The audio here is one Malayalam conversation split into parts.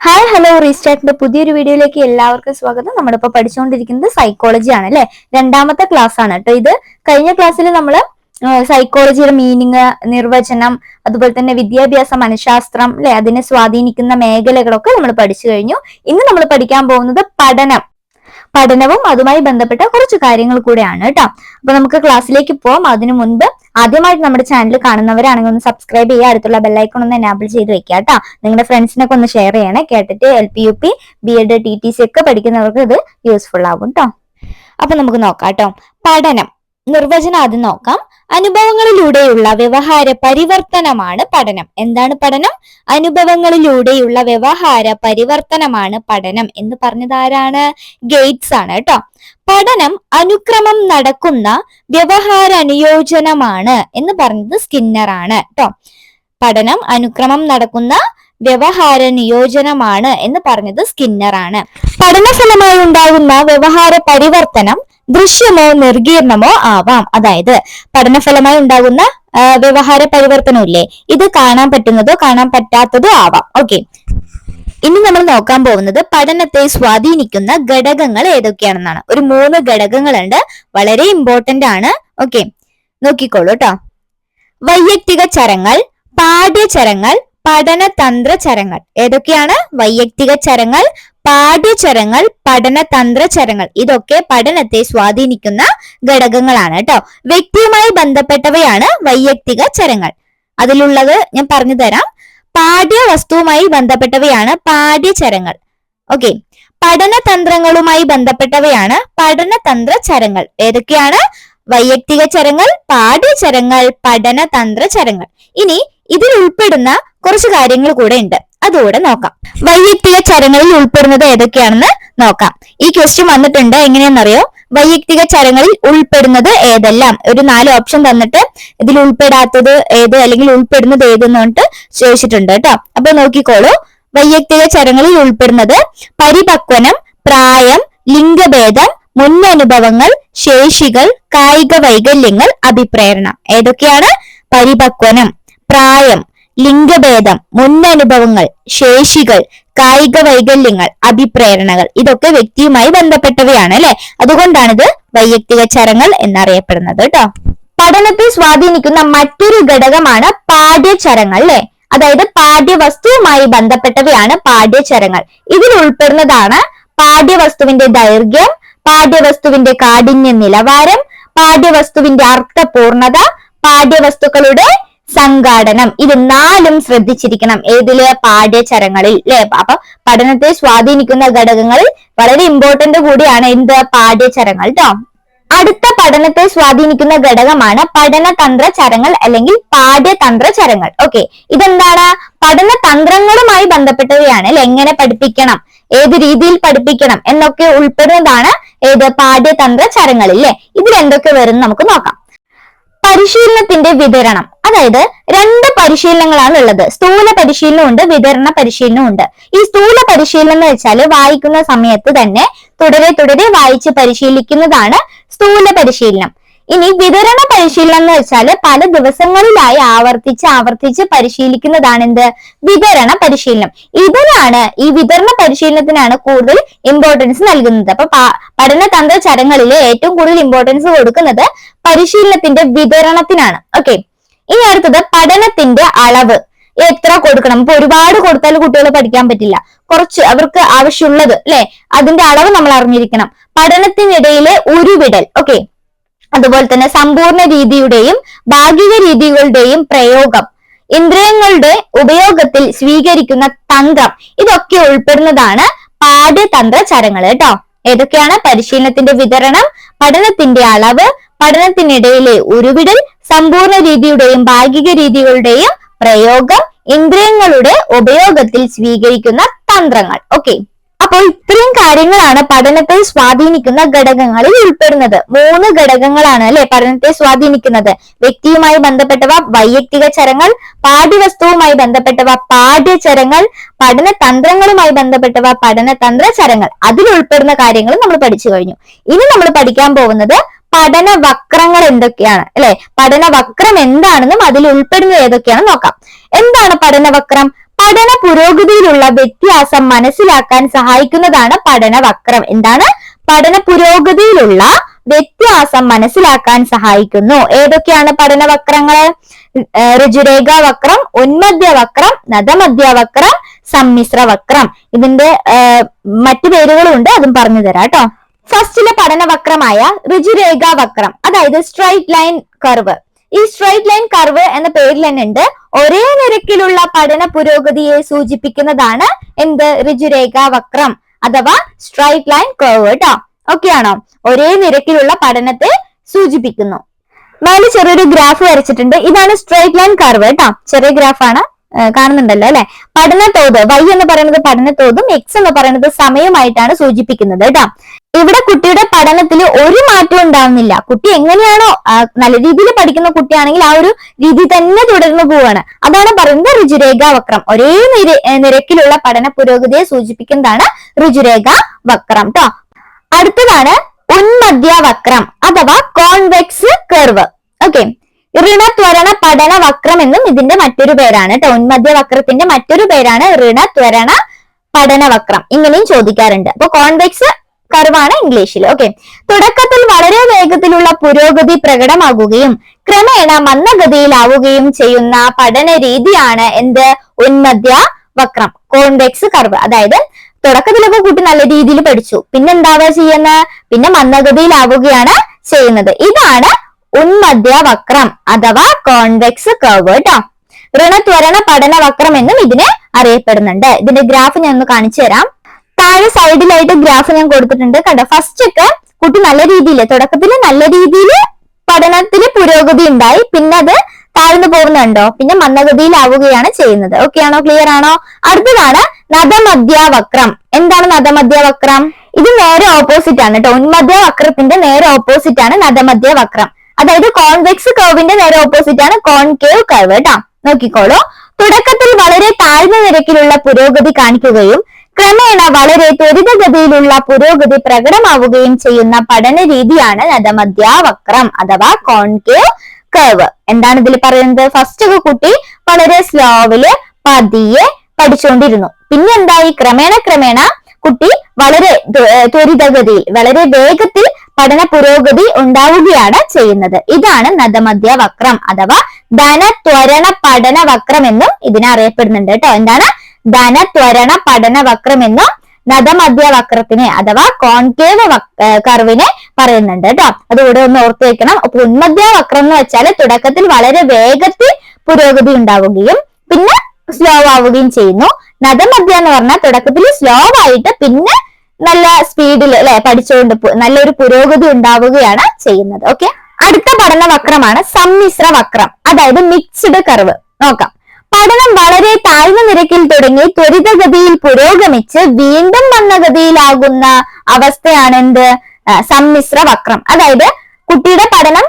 ഹായ് ഹലോ റീസ്റ്റാർട്ടിന്റെ പുതിയൊരു വീഡിയോയിലേക്ക് എല്ലാവർക്കും സ്വാഗതം. നമ്മളിപ്പോ പഠിച്ചുകൊണ്ടിരിക്കുന്നത് സൈക്കോളജി ആണ് അല്ലെ, രണ്ടാമത്തെ ക്ലാസ് ആണ് കേട്ടോ ഇത്. കഴിഞ്ഞ ക്ലാസ്സിൽ നമ്മൾ സൈക്കോളജിയുടെ മീനിങ്, നിർവചനം, അതുപോലെ തന്നെ വിദ്യാഭ്യാസ മനഃശാസ്ത്രം അല്ലെ, അതിനെ സ്വാധീനിക്കുന്ന മേഖലകളൊക്കെ നമ്മൾ പഠിച്ചു കഴിഞ്ഞു. ഇന്ന് നമ്മൾ പഠിക്കാൻ പോകുന്നത് പഠനവും അതുമായി ബന്ധപ്പെട്ട കുറച്ച് കാര്യങ്ങൾ കൂടെയാണ് കേട്ടോ. അപ്പൊ നമുക്ക് ക്ലാസ്സിലേക്ക് പോവാം. അതിനു മുൻപ് ആദ്യമായിട്ട് നമ്മുടെ ചാനൽ കാണുന്നവരാണെങ്കിൽ ഒന്ന് സബ്സ്ക്രൈബ് ചെയ്യുക, അടുത്തുള്ള ബെല്ലൈക്കൺ ഒന്ന് എനാബിൾ ചെയ്ത് വെക്കുക കേട്ടോ. നിങ്ങളുടെ ഫ്രണ്ട്സിനൊക്കെ ഒന്ന് ഷെയർ ചെയ്യണേ. കേട്ടിട്ട് LP, UP, BEd, TTC ഒക്കെ പഠിക്കുന്നവർക്ക് ഇത് യൂസ്ഫുൾ ആകും കേട്ടോ. അപ്പൊ നമുക്ക് നോക്കാം കേട്ടോ. പഠനം, നിർവചനം ആദ്യം നോക്കാം. അനുഭവങ്ങളിലൂടെയുള്ള വ്യവഹാര പരിവർത്തനമാണ് പഠനം. എന്താണ് പഠനം? അനുഭവങ്ങളിലൂടെയുള്ള വ്യവഹാര പരിവർത്തനമാണ് പഠനം എന്ന് പറഞ്ഞത് ആരാണ്? ഗേറ്റ്സ് ആണ് കേട്ടോ. പഠനം അനുക്രമം നടക്കുന്ന വ്യവഹാര അനുയോജനമാണ് എന്ന് പറഞ്ഞത് സ്കിന്നർ ആണ് കേട്ടോ. പഠനം അനുക്രമം നടക്കുന്ന വ്യവഹാര നിയോജനമാണ് എന്ന് പറഞ്ഞത് സ്കിന്നർ ആണ്. പഠനഫലമായി ഉണ്ടാകുന്ന വ്യവഹാര പരിവർത്തനം ദൃശ്യമോ നിർഗീർണമോ ആവാം. അതായത് പഠനഫലമായി ഉണ്ടാകുന്ന വ്യവഹാര പരിവർത്തനം ഇല്ലേ, ഇത് കാണാൻ പറ്റുന്നതോ കാണാൻ പറ്റാത്തതോ ആവാം. ഓക്കെ, ഇനി നമ്മൾ നോക്കാൻ പോകുന്നത് പഠനത്തെ സ്വാധീനിക്കുന്ന ഘടകങ്ങൾ ഏതൊക്കെയാണെന്നാണ്. ഒരു 3 ഘടകങ്ങളുണ്ട്, വളരെ ഇമ്പോർട്ടന്റ് ആണ്. ഓക്കെ, നോക്കിക്കോളൂ കേട്ടോ. വൈയക്തിക ചരങ്ങൾ, പാഠ്യചരങ്ങൾ, പഠനതന്ത്ര ചരങ്ങൾ. ഏതൊക്കെയാണ്? വൈയക്തിക ചരങ്ങൾ, പാഠ്യചരങ്ങൾ, പഠനതന്ത്ര ചരങ്ങൾ. ഇതൊക്കെ പഠനത്തെ സ്വാധീനിക്കുന്ന ഘടകങ്ങളാണ് കേട്ടോ. വ്യക്തിയുമായി ബന്ധപ്പെട്ടവയാണ് വൈയക്തിക ചരങ്ങൾ. അതിലുള്ളത് ഞാൻ പറഞ്ഞു തരാം. പാഠ്യവസ്തുവുമായി ബന്ധപ്പെട്ടവയാണ് പാഠ്യചരങ്ങൾ. ഓക്കെ, പഠനതന്ത്രങ്ങളുമായി ബന്ധപ്പെട്ടവയാണ് പഠനതന്ത്ര ചരങ്ങൾ. ഏതൊക്കെയാണ്? വൈയക്തിക ചരങ്ങൾ, പാഠ്യചരങ്ങൾ, പഠനതന്ത്ര ചരങ്ങൾ. ഇനി ഇതിൽ ഉൾപ്പെടുന്ന കുറച്ച് കാര്യങ്ങൾ കൂടെ ഉണ്ട്, അതുകൂടെ നോക്കാം. വൈയക്തിക ചരങ്ങളിൽ ഉൾപ്പെടുന്നത് ഏതൊക്കെയാണെന്ന് നോക്കാം. ഈ ക്വസ്റ്റ്യൻ വന്നിട്ടുണ്ട്. എങ്ങനെയാണെന്നറിയോ? വൈയക്തിക ചരങ്ങളിൽ ഉൾപ്പെടുന്നത് ഏതെല്ലാം? ഒരു 4 ഓപ്ഷൻ തന്നിട്ട് ഇതിൽ ഉൾപ്പെടാത്തത് ഏത് അല്ലെങ്കിൽ ഉൾപ്പെടുന്നത് ഏതെന്ന് പറഞ്ഞിട്ട് ചോദിച്ചിട്ടുണ്ട് കേട്ടോ. അപ്പൊ നോക്കിക്കോളൂ. വൈയക്തിക ചരങ്ങളിൽ ഉൾപ്പെടുന്നത് പരിപക്വനം, പ്രായം, ലിംഗഭേദം, മുന്നനുഭവങ്ങൾ, ശേഷികൾ, കായിക വൈകല്യങ്ങൾ, അഭിപ്രേരണ. ഏതൊക്കെയാണ്? പരിപക്വനം, പ്രായം, ലിംഗഭേദം, മുന്നനുഭവങ്ങൾ, ശേഷികൾ, കായിക വൈകല്യങ്ങൾ, അഭിപ്രേരണകൾ. ഇതൊക്കെ വ്യക്തിയുമായി ബന്ധപ്പെട്ടവയാണ് അല്ലെ. അതുകൊണ്ടാണിത് വൈയക്തിക ചരങ്ങൾ എന്നറിയപ്പെടുന്നത് കേട്ടോ. പഠനത്തെ സ്വാധീനിക്കുന്ന മറ്റൊരു ഘടകമാണ് പാഠ്യചരങ്ങൾ അല്ലെ. അതായത് പാഠ്യവസ്തുവുമായി ബന്ധപ്പെട്ടവയാണ് പാഠ്യചരങ്ങൾ. ഇതിൽ ഉൾപ്പെടുന്നതാണ് പാഠ്യവസ്തുവിന്റെ ദൈർഘ്യം, പാഠ്യവസ്തുവിന്റെ കാഠിന്യ നിലവാരം, പാഠ്യവസ്തുവിന്റെ അർത്ഥപൂർണത, പാഠ്യവസ്തുക്കളുടെ സംഘാടനം. ഇത് 4ഉം ശ്രദ്ധിച്ചിരിക്കണം. ഏതില്? പാഠ്യചരങ്ങളിൽ അല്ലെ. അപ്പൊ പഠനത്തെ സ്വാധീനിക്കുന്ന ഘടകങ്ങളിൽ വളരെ ഇമ്പോർട്ടന്റ് കൂടിയാണ് എന്ത്? പാഠ്യചരങ്ങൾ കേട്ടോ. അടുത്ത പഠനത്തെ സ്വാധീനിക്കുന്ന ഘടകമാണ് പഠനതന്ത്ര ചരങ്ങൾ അല്ലെങ്കിൽ പാഠ്യതന്ത്ര ചരങ്ങൾ. ഓക്കെ, ഇതെന്താണ്? പഠനതന്ത്രങ്ങളുമായി ബന്ധപ്പെട്ടവയാണ് അല്ലെ. എങ്ങനെ പഠിപ്പിക്കണം, ഏത് രീതിയിൽ പഠിപ്പിക്കണം എന്നൊക്കെ ഉൾപ്പെടുന്നതാണ് ഏത്? പാഠ്യതന്ത്ര ചരങ്ങളിൽ അല്ലെ. ഇതിൽ എന്തൊക്കെ വരും നമുക്ക് നോക്കാം. പരിശീലനത്തിന്റെ വിതരണം, അതായത് 2 പരിശീലനങ്ങളാണ് ഉള്ളത്. സ്ഥൂല പരിശീലനം ഉണ്ട്, വിതരണ പരിശീലനം ഉണ്ട്. ഈ സ്ഥൂല പരിശീലനം എന്ന് വെച്ചാൽ വായിക്കുന്ന സമയത്ത് തന്നെ തുടരെ വായിച്ച് പരിശീലിക്കുന്നതാണ് സ്ഥൂല പരിശീലനം. ഇനി വിതരണ പരിശീലനം എന്ന് വെച്ചാൽ പല ദിവസങ്ങളിലായി ആവർത്തിച്ച് പരിശീലിക്കുന്നതാണ് എന്ത്? വിതരണ പരിശീലനം. ഈ വിതരണ പരിശീലനത്തിനാണ് കൂടുതൽ ഇമ്പോർട്ടൻസ് നൽകുന്നത്. അപ്പൊ പഠനതന്ത്ര ചരങ്ങളില് ഏറ്റവും കൂടുതൽ ഇമ്പോർട്ടൻസ് കൊടുക്കുന്നത് പരിശീലനത്തിന്റെ വിതരണത്തിനാണ്. ഓക്കെ, ഇനി അടുത്തത് പഠനത്തിന്റെ അളവ്. എത്ര കൊടുക്കണം? ഇപ്പൊ ഒരുപാട് കൊടുത്താൽ കുട്ടികൾ പഠിക്കാൻ പറ്റില്ല. കുറച്ച് അവർക്ക് ആവശ്യമുള്ളത് അല്ലെ, അതിന്റെ അളവ് നമ്മൾ അറിഞ്ഞിരിക്കണം. പഠനത്തിനിടയിലെ ഉരുവിടൽ. ഓക്കെ, അതുപോലെ തന്നെ സമ്പൂർണ്ണ രീതിയുടെയും ഭാഗിക രീതികളുടെയും പ്രയോഗം, ഇന്ദ്രിയങ്ങളുടെ ഉപയോഗത്തിൽ സ്വീകരിക്കുന്ന തന്ത്രം, ഇതൊക്കെ ഉൾപ്പെടുന്നതാണ് പാഠ്യതന്ത്ര ചരങ്ങൾ കേട്ടോ. ഏതൊക്കെയാണ്? പരിശീലനത്തിന്റെ വിതരണം, പഠനത്തിന്റെ അളവ്, പഠനത്തിനിടയിലെ ഉരുവിടൽ, സമ്പൂർണ്ണ രീതിയുടെയും ഭാഗിക രീതികളുടെയും പ്രയോഗം, ഇന്ദ്രിയങ്ങളുടെ ഉപയോഗത്തിൽ സ്വീകരിക്കുന്ന തന്ത്രങ്ങൾ. ഓക്കെ, അപ്പോൾ ഇത്രയും കാര്യങ്ങളാണ് പഠനത്തെ സ്വാധീനിക്കുന്ന ഘടകങ്ങളിൽ ഉൾപ്പെടുന്നത്. 3 ഘടകങ്ങളാണ് അല്ലെ പഠനത്തെ സ്വാധീനിക്കുന്നത്. വ്യക്തിയുമായി ബന്ധപ്പെട്ടവ വൈയക്തിക ചരങ്ങൾ, പാഠ്യവസ്തുവുമായി ബന്ധപ്പെട്ടവ പാഠ്യചരങ്ങൾ, പഠനതന്ത്രങ്ങളുമായി ബന്ധപ്പെട്ടവ പഠനതന്ത്ര ചരങ്ങൾ. അതിൽ ഉൾപ്പെടുന്ന കാര്യങ്ങൾ നമ്മൾ പഠിച്ചു കഴിഞ്ഞു. ഇനി നമ്മൾ പഠിക്കാൻ പോകുന്നത് പഠന വക്രങ്ങൾ എന്തൊക്കെയാണ് അല്ലെ. പഠന വക്രം എന്താണെന്നും അതിൽ ഉൾപ്പെടുന്നത് ഏതൊക്കെയാണെന്ന് നോക്കാം. എന്താണ് പഠനവക്രം? പഠന പുരോഗതിയിലുള്ള വ്യത്യാസം മനസ്സിലാക്കാൻ സഹായിക്കുന്നതാണ് പഠനവക്രം. എന്താണ്? പഠന പുരോഗതിയിലുള്ള വ്യത്യാസം മനസ്സിലാക്കാൻ സഹായിക്കുന്നു. ഏതൊക്കെയാണ് പഠനവക്രങ്ങള്? ഋജുരേഖാവക്രം, ഉന്മധ്യവക്രം, നദമധ്യവക്രം, സമ്മിശ്രവക്രം. ഇതിന്റെ മറ്റു പേരുകളും ഉണ്ട്, അതും പറഞ്ഞു തരാം കേട്ടോ. ഫസ്റ്റിലെ പഠനവക്രമായ ഋജുരേഖാവക്രം, അതായത് സ്ട്രൈറ്റ് ലൈൻ കർവ്. ഈ സ്ട്രൈറ്റ് ലൈൻ കർവ് എന്ന പേരിൽ തന്നെ ഉണ്ട്. ഒരേ നിരക്കിലുള്ള പഠന പുരോഗതിയെ സൂചിപ്പിക്കുന്നതാണ് എന്ത്? ഋജുരേഖാവക്രം അഥവാ സ്ട്രൈറ്റ് ലൈൻ കർവ് കേട്ടോ. ഓക്കെ ആണോ? ഒരേ നിരക്കിലുള്ള പഠനത്തെ സൂചിപ്പിക്കുന്നു. മേലെ ചെറിയൊരു ഗ്രാഫ് വരച്ചിട്ടുണ്ട്. ഇതാണ് സ്ട്രൈറ്റ് ലൈൻ കർവ് കേട്ടോ. ചെറിയ ഗ്രാഫാണ്, കാണുന്നുണ്ടല്ലോ അല്ലെ. പഠനത്തോത് y എന്ന് പറയുന്നത് പഠനത്തോതും x എന്ന് പറയുന്നത് സമയമായിട്ടാണ് സൂചിപ്പിക്കുന്നത് കേട്ടോ. ഇവിടെ കുട്ടിയുടെ പഠനത്തിൽ ഒരു മാറ്റവും ഉണ്ടാവുന്നില്ല. കുട്ടി എങ്ങനെയാണോ നല്ല രീതിയിൽ പഠിക്കുന്ന കുട്ടിയാണെങ്കിൽ ആ ഒരു രീതി തന്നെ തുടർന്നു പോവാണ്. അതാണ് പറയുന്നത് ഋജുരേഖാവക്രം. ഒരേ നിരക്കിലുള്ള പഠന പുരോഗതിയെ സൂചിപ്പിക്കുന്നതാണ് ഋജുരേഖാവക്രം ട്ടോ. അടുത്തതാണ് ഉന്മധ്യവക്രം അഥവാ കോൺവെക്സ് കർവ്. ഓക്കെ, ഋണത്വരണ പഠനവക്രം എന്നും ഇതിന്റെ മറ്റൊരു പേരാണ് കേട്ടോ. ഉന്മധ്യവക്രത്തിന്റെ മറ്റൊരു പേരാണ് ഋണത്വരണ പഠനവക്രം. ഇങ്ങനെയും ചോദിക്കാറുണ്ട്. അപ്പൊ കോൺവെക്സ് കർവാണ് ഇംഗ്ലീഷിൽ. ഓക്കെ, തുടക്കത്തിൽ വളരെ വേഗത്തിലുള്ള പുരോഗതി പ്രകടമാകുകയും ക്രമേണ മന്ദഗതിയിലാവുകയും ചെയ്യുന്ന പഠന രീതിയാണ് എന്ത്? ഉന്മധ്യവക്രം, കോൺവെക്സ് കർവ്. അതായത് തുടക്കത്തിലൊക്കെ കുട്ടി നല്ല രീതിയിൽ പഠിച്ചു, പിന്നെ എന്താവുക ചെയ്യുന്നത്? പിന്നെ മന്ദഗതിയിലാവുകയാണ് ചെയ്യുന്നത്. ഇതാണ് ഉന്മധ്യവക്രം അഥവാ കോൺവെക്സ് കർവ് കേട്ടോ. ഋണത്വരണ പഠനവക്രം എന്നും ഇതിനെ അറിയപ്പെടുന്നുണ്ട്. ഇതിന്റെ ഗ്രാഫ് ഞാൻ ഒന്ന് കാണിച്ചു തരാം. താഴെ സൈഡിലായിട്ട് ഗ്രാഫ് ഞാൻ കൊടുത്തിട്ടുണ്ട് കണ്ടോ. ഫസ്റ്റ് ഒക്കെ കുട്ടി നല്ല രീതിയിൽ തുടക്കത്തിൽ നല്ല രീതിയിൽ പഠനത്തിൽ പുരോഗതി ഉണ്ടായി, പിന്നെ അത് താഴ്ന്നു പോകുന്നുണ്ടോ, പിന്നെ മന്ദഗതിയിലാവുകയാണ് ചെയ്യുന്നത്. ഓക്കെ ആണോ? ക്ലിയർ ആണോ? അടുത്തതാണ് നദമധ്യവക്രം. എന്താണ് നദമധ്യവക്രം? ഇത് നേരെ ഓപ്പോസിറ്റ് ആണ് കേട്ടോ. ഉന്മധ്യവക്രത്തിന്റെ നേരെ ഓപ്പോസിറ്റ് ആണ് നദമധ്യവക്രം. അതായത് കോൺവെക്സ് കർവിന്റെ നേരെ ഓപ്പോസിറ്റ് ആണ് കോൺകേവ് കർവ് കേട്ടോ. നോക്കിക്കോളൂ. തുടക്കത്തിൽ വളരെ താഴ്ന്ന നിരക്കിലുള്ള പുരോഗതി കാണിക്കുകയും ക്രമേണ വളരെ ത്വരിതഗതിയിലുള്ള പുരോഗതി പ്രകടമാവുകയും ചെയ്യുന്ന പഠന രീതിയാണ് നദമധ്യവക്രം അഥവാ കോൺകേവ് കർവ്. എന്താണ് ഇതിൽ പറയുന്നത്? ഫസ്റ്റ് ഒക്കെ കുട്ടി വളരെ സ്ലോവില് പതിയെ പഠിച്ചുകൊണ്ടിരുന്നു. പിന്നെ എന്തായി? ക്രമേണ കുട്ടി വളരെ ത്വരിതഗതിയിൽ വളരെ വേഗത്തിൽ പഠന പുരോഗതി ഉണ്ടാവുകയാണ് ചെയ്യുന്നത്. ഇതാണ് നദമധ്യവക്രം അഥവാ ധനത്വരണ പഠനവക്രം എന്നും ഇതിനെ അറിയപ്പെടുന്നുണ്ട് കേട്ടോ. എന്താണ്? ധനത്വരണ പഠനവക്രം എന്നും നദമധ്യവക്രത്തിനെ അഥവാ കോൺകേവ് കർവിനെ പറയുന്നുണ്ട് കേട്ടോ. അതുകൂടെ ഒന്ന് ഓർത്തു വെക്കണം. അപ്പൊ ഉന്മധ്യവക്രം എന്ന് വെച്ചാൽ തുടക്കത്തിൽ വളരെ വേഗത്തിൽ പുരോഗതി ഉണ്ടാവുകയും പിന്നെ സ്ലോ ആവുകയും ചെയ്യുന്നു. നദമധ്യ എന്ന് പറഞ്ഞാൽ തുടക്കത്തിൽ സ്ലോ ആയിട്ട് പിന്നെ നല്ല സ്പീഡിൽ അല്ലെ പഠിച്ചുകൊണ്ട് നല്ലൊരു പുരോഗതി ഉണ്ടാവുകയാണ് ചെയ്യുന്നത്. ഓക്കെ, അടുത്ത പഠനവക്രമാണ് സമ്മിശ്രവക്രം അതായത് മിക്സ്ഡ് കർവ്. നോക്കാം. പഠനം വളരെ താഴ്ന്ന നിരക്കിൽ തുടങ്ങി ത്വരിതഗതിയിൽ പുരോഗമിച്ച് വീണ്ടും മന്ദഗതിയിലാകുന്ന അവസ്ഥയാണ് എന്ത്? സമ്മിശ്രവക്രം. അതായത് കുട്ടിയുടെ പഠനം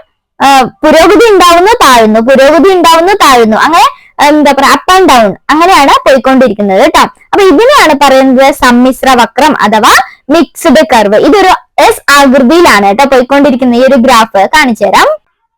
പുരോഗതി ഉണ്ടാവുന്നു താഴുന്നു, പുരോഗതി ഉണ്ടാവുന്നു താഴുന്നു, അങ്ങനെ എന്താ പറയാ അപ്പ് ആൻഡ് ഡൗൺ അങ്ങനെയാണ് പോയിക്കൊണ്ടിരിക്കുന്നത് കേട്ടോ. അപ്പൊ ഇതിനെയാണ് പറയുന്നത് സമ്മിശ്രവക്രം അഥവാ മിക്സ്ഡ് കർവ്. ഇതൊരു എസ് ആകൃതിയിലാണ് കേട്ടോ പോയിക്കൊണ്ടിരിക്കുന്ന ഈ ഒരു ഗ്രാഫ് കാണിച്ചു തരാം.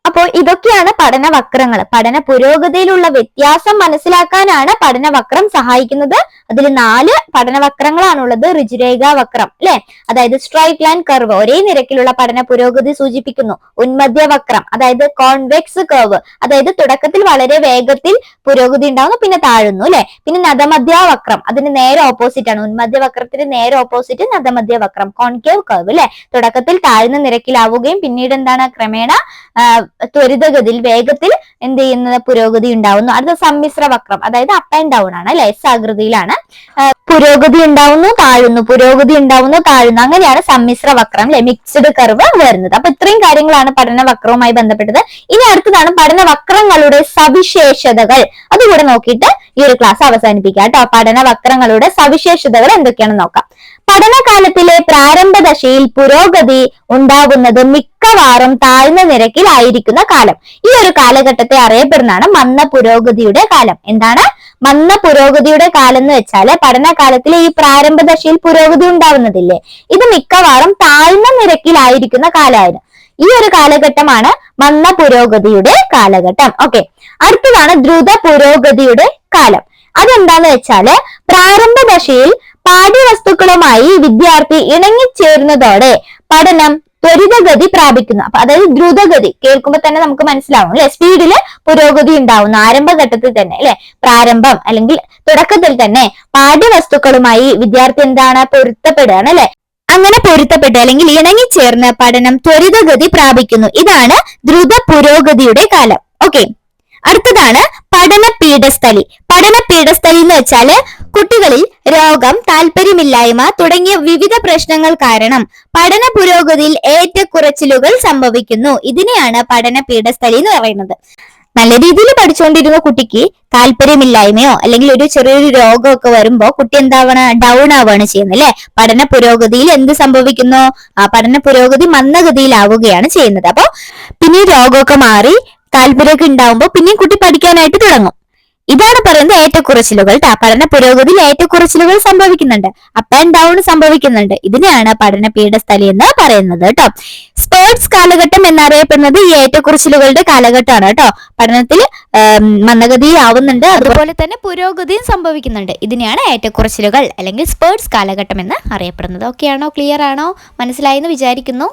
അപ്പോൾ ഇതൊക്കെയാണ് പഠനവക്രങ്ങൾ. പഠന പുരോഗതിയിലുള്ള വ്യത്യാസം മനസ്സിലാക്കാനാണ് പഠനവക്രം സഹായിക്കുന്നത്. അതിൽ 4 പഠനവക്രങ്ങളാണുള്ളത്. ഋജുരേഖാവക്രം അല്ലെ, അതായത് സ്ട്രൈറ്റ് ലൈൻ കർവ് ഒരേ നിരക്കിലുള്ള പഠന പുരോഗതി സൂചിപ്പിക്കുന്നു. ഉന്മധ്യവക്രം അതായത് കോൺവെക്സ് കർവ്, അതായത് തുടക്കത്തിൽ വളരെ വേഗത്തിൽ പുരോഗതി ഉണ്ടാവുന്നു പിന്നെ താഴുന്നു അല്ലെ. പിന്നെ നദമധ്യവക്രം അതിന് നേരെ ഓപ്പോസിറ്റ് ആണ്. ഉന്മധ്യവക്രത്തിന് നേരെ ഓപ്പോസിറ്റ് നദമധ്യവക്രം കോൺകേവ് കർവ് അല്ലെ. തുടക്കത്തിൽ താഴ്ന്ന നിരക്കിലാവുകയും പിന്നീട് എന്താണ് ക്രമേണ ത്വരിതഗതിയിൽ വേഗത്തിൽ എന്ത് ചെയ്യുന്നത് പുരോഗതി ഉണ്ടാവുന്നു. അടുത്ത സമ്മിശ്രവക്രം അതായത് അപ്പ് ആൻഡ് ഡൗൺ ആണ് അല്ലെ, എസ് ആകൃതിയിലാണ്. പുരോഗതി ഉണ്ടാവുന്നു താഴുന്നു, പുരോഗതി ഉണ്ടാവുന്നു താഴുന്നു, അങ്ങനെയാണ് സമ്മിശ്രവക്രം അല്ലെ, മിക്സ്ഡ് കർവ് വരുന്നത്. അപ്പൊ ഇത്രയും കാര്യങ്ങളാണ് പഠനവക്രവുമായി ബന്ധപ്പെട്ടത്. ഇനി അടുത്തതാണ് പഠനവക്രങ്ങളുടെ സവിശേഷതകൾ. അതുകൂടെ നോക്കിയിട്ട് ഈ ഒരു ക്ലാസ് അവസാനിപ്പിക്കാം കേട്ടോ. പഠനവക്രങ്ങളുടെ സവിശേഷതകൾ എന്തൊക്കെയാണെന്ന് നോക്കാം. പഠനകാലത്തിലെ പ്രാരംഭ ദശയിൽ പുരോഗതി ഉണ്ടാകുന്നത് മിക്കവാറും താഴ്ന്ന നിരക്കിലായിരിക്കുന്ന കാലം. ഈ ഒരു കാലഘട്ടത്തെ അറിയപ്പെടുന്നതാണ് മന്ദ പുരോഗതിയുടെ കാലം. എന്താണ് മന്ദ പുരോഗതിയുടെ കാലം എന്ന് വെച്ചാല് പഠനകാലത്തിലെ ഈ പ്രാരംഭ ദശയിൽ പുരോഗതി ഉണ്ടാവുന്നതില്ലേ, ഇത് മിക്കവാറും താഴ്ന്ന നിരക്കിലായിരിക്കുന്ന കാലമാണ്. ഈ ഒരു കാലഘട്ടമാണ് മന്ദ പുരോഗതിയുടെ കാലഘട്ടം. ഓക്കെ, അടുത്തതാണ് ദ്രുത പുരോഗതിയുടെ കാലം. അതെന്താന്ന് വെച്ചാല് പ്രാരംഭ ദശയിൽ പാഠ്യവസ്തുക്കളുമായി വിദ്യാർത്ഥി ഇണങ്ങിച്ചേരുന്നതോടെ പഠനം ത്വരിതഗതി പ്രാപിക്കുന്നു. അപ്പൊ അതായത് ദ്രുതഗതി കേൾക്കുമ്പോൾ തന്നെ നമുക്ക് മനസ്സിലാവും അല്ലെ, സ്പീഡില് പുരോഗതി ഉണ്ടാവുന്നു ആരംഭഘട്ടത്തിൽ തന്നെ അല്ലെ. പ്രാരംഭം അല്ലെങ്കിൽ തുടക്കത്തിൽ തന്നെ പാഠ്യവസ്തുക്കളുമായി വിദ്യാർത്ഥി എന്താണ്, പൊരുത്തപ്പെടുകയാണ് അല്ലെ. അങ്ങനെ പൊരുത്തപ്പെട്ട് അല്ലെങ്കിൽ ഇണങ്ങിച്ചേർന്ന് പഠനം ത്വരിതഗതി പ്രാപിക്കുന്നു. ഇതാണ് ദ്രുത പുരോഗതിയുടെ കാലം. ഓക്കെ, അടുത്തതാണ് പഠന പീഠസ്ഥലി. പഠന പീഠസ്ഥലി എന്ന് വെച്ചാല് കുട്ടികളിൽ രോഗം, താല്പര്യമില്ലായ്മ തുടങ്ങിയ വിവിധ പ്രശ്നങ്ങൾ കാരണം പഠന പുരോഗതിയിൽ ഏറ്റക്കുറച്ചിലുകൾ സംഭവിക്കുന്നു. ഇതിനെയാണ് പഠന പീഠസ്ഥലി എന്ന് പറയുന്നത്. നല്ല രീതിയിൽ പഠിച്ചുകൊണ്ടിരുന്ന കുട്ടിക്ക് താല്പര്യമില്ലായ്മയോ അല്ലെങ്കിൽ ഒരു ചെറിയൊരു രോഗമൊക്കെ വരുമ്പോ കുട്ടി ഡൗൺ ആവുകയാണ് ചെയ്യുന്നത് അല്ലെ. പഠന പുരോഗതിയിൽ എന്ത് സംഭവിക്കുന്നു, പഠന പുരോഗതി മന്ദഗതിയിലാവുകയാണ് ചെയ്യുന്നത്. അപ്പൊ പിന്നെ രോഗമൊക്കെ മാറി താല്പര്യമൊക്കെ ഉണ്ടാവുമ്പോ പിന്നെയും കുട്ടി പഠിക്കാനായിട്ട് തുടങ്ങും. ഇതാണ് പറയുന്നത് ഏറ്റക്കുറച്ചിലുകൾ. പഠന പുരോഗതിയിൽ ഏറ്റക്കുറച്ചിലുകൾ സംഭവിക്കുന്നുണ്ട്, അപ്പ് ആൻഡ് ഡൗൺ സംഭവിക്കുന്നുണ്ട്. ഇതിനെയാണ് പഠന പീഠസ്ഥലി എന്ന് പറയുന്നത് കേട്ടോ. സ്പോർട്സ് കാലഘട്ടം എന്നറിയപ്പെടുന്നത് ഈ ഏറ്റക്കുറച്ചിലുകളുടെ കാലഘട്ടമാണ് കേട്ടോ. പഠനത്തിൽ മന്ദഗതിയാവുന്നുണ്ട്, അതുപോലെ തന്നെ പുരോഗതിയും സംഭവിക്കുന്നുണ്ട്. ഇതിനെയാണ് ഏറ്റക്കുറച്ചിലുകൾ അല്ലെങ്കിൽ സ്പോർട്സ് കാലഘട്ടം എന്ന് അറിയപ്പെടുന്നത്. ഓക്കെ ആണോ, ക്ലിയർ ആണോ, മനസ്സിലായെന്ന് വിചാരിക്കുന്നു.